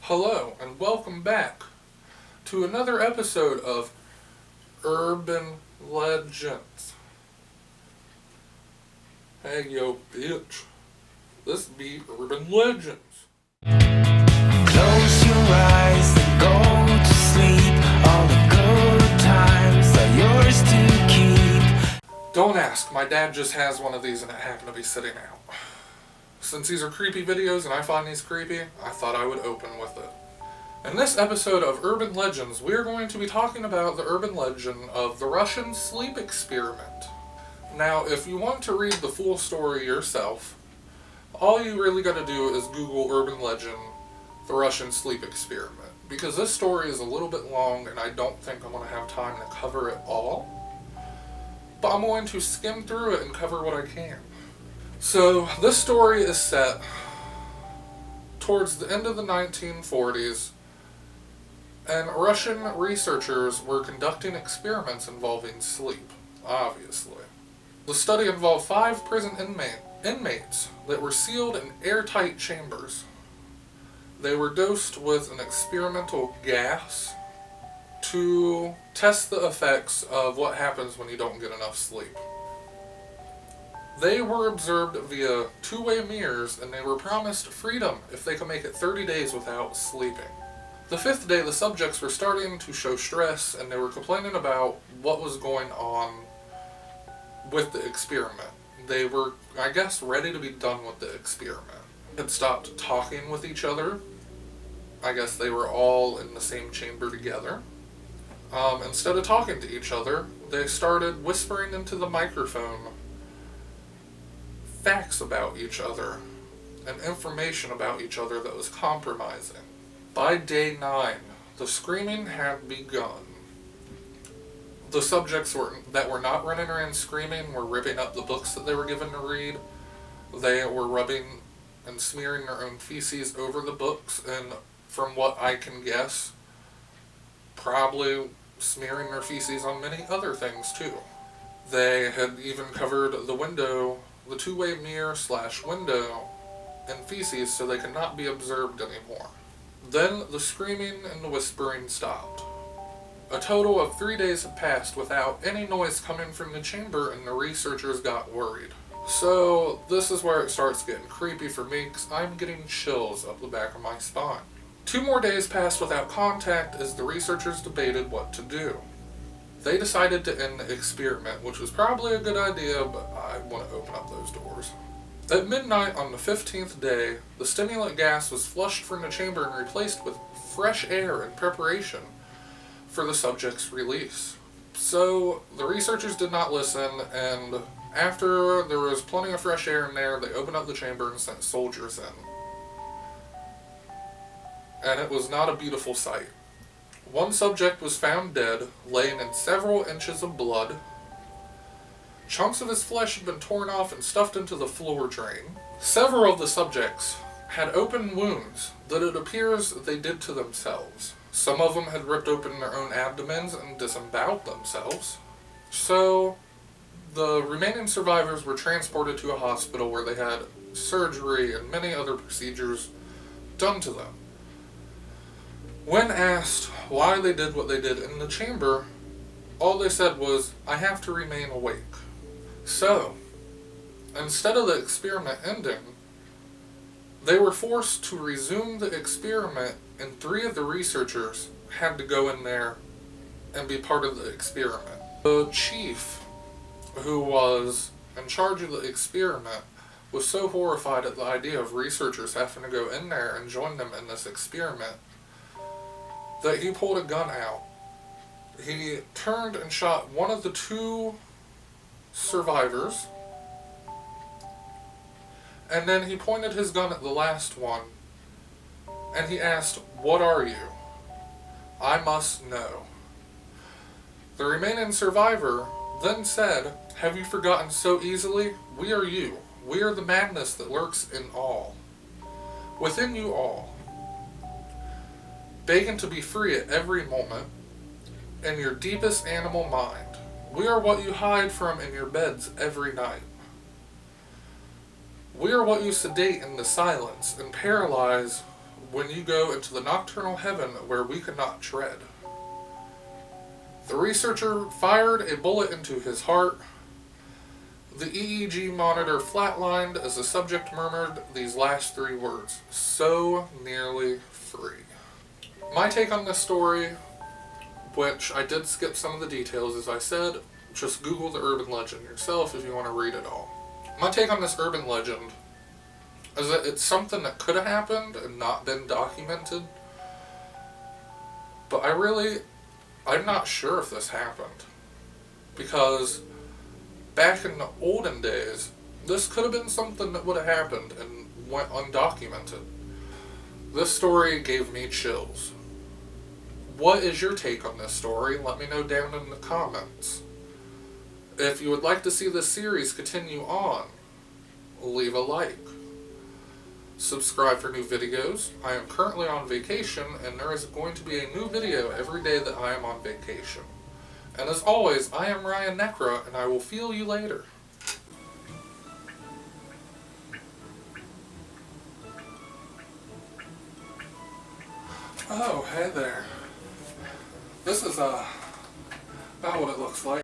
Hello, and welcome back to another episode of Urban Legends. Hey, yo, bitch. This be Urban Legends. Close your eyes and go to sleep. All the good times are yours to keep. Don't ask, my dad just has one of these and it happened to be sitting out. Since these are creepy videos and I find these creepy, I thought I would open with it. In this episode of Urban Legends, we are going to be talking about the urban legend of the Russian sleep experiment. Now, if you want to read the full story yourself, all you really gotta do is Google Urban Legend, the Russian sleep experiment. Because this story is a little bit long and I don't think I'm gonna have time to cover it all. But I'm going to skim through it and cover what I can. So, this story is set towards the end of the 1940s, and Russian researchers were conducting experiments involving sleep, obviously. The study involved 5 prison inmates that were sealed in airtight chambers. They were dosed with an experimental gas to test the effects of what happens when you don't get enough sleep. They were observed via two-way mirrors, and they were promised freedom if they could make it 30 days without sleeping. The 5th day, the subjects were starting to show stress, and they were complaining about what was going on with the experiment. They were, I guess, ready to be done with the experiment. They had stopped talking with each other. I guess they were all in the same chamber together. Instead of talking to each other, they started whispering into the microphone facts about each other and information about each other that was compromising. By day 9, the screaming had begun. The subjects that were not running around screaming were ripping up the books that they were given to read. They were rubbing and smearing their own feces over the books, and from what I can guess, probably smearing their feces on many other things too. They had even covered the window, the two-way mirror / window, in feces so they could not be observed anymore. Then the screaming and the whispering stopped. A total of 3 days had passed without any noise coming from the chamber, and the researchers got worried. So this is where it starts getting creepy for me, because I'm getting chills up the back of my spine. 2 more days passed without contact as the researchers debated what to do. They decided to end the experiment, which was probably a good idea, but I want to open up those doors. At midnight on the 15th day, the stimulant gas was flushed from the chamber and replaced with fresh air in preparation for the subject's release. So, the researchers did not listen, and after there was plenty of fresh air in there, they opened up the chamber and sent soldiers in. And it was not a beautiful sight. One subject was found dead, laying in several inches of blood. Chunks of his flesh had been torn off and stuffed into the floor drain. Several of the subjects had open wounds that it appears they did to themselves. Some of them had ripped open their own abdomens and disemboweled themselves. So, the remaining survivors were transported to a hospital where they had surgery and many other procedures done to them. When asked why they did what they did in the chamber, all they said was, "I have to remain awake." So, instead of the experiment ending, they were forced to resume the experiment, and 3 of the researchers had to go in there and be part of the experiment. The chief, who was in charge of the experiment, was so horrified at the idea of researchers having to go in there and join them in this experiment that he pulled a gun out. He turned and shot one of the 2 survivors, and then he pointed his gun at the last one, and he asked, "What are you? I must know." The remaining survivor then said, "Have you forgotten so easily? We are you. We are the madness that lurks in all. Within you all. Begging to be free at every moment, in your deepest animal mind. We are what you hide from in your beds every night. We are what you sedate in the silence and paralyze when you go into the nocturnal heaven where we could not tread. The researcher fired a bullet into his heart. The EEG monitor flatlined as the subject murmured these last three words: "So nearly free." My take on this story, which I did skip some of the details as I said, just Google the urban legend yourself if you want to read it all. My take on this urban legend is that it's something that could have happened and not been documented. But I'm not sure if this happened. Because back in the olden days, this could have been something that would have happened and went undocumented. This story gave me chills. What is your take on this story? Let me know down in the comments. If you would like to see this series continue on, leave a like. Subscribe for new videos. I am currently on vacation, and there is going to be a new video every day that I am on vacation. And as always, I am Ryan Necra, and I will feel you later. Oh, hey there. This is about what it looks like.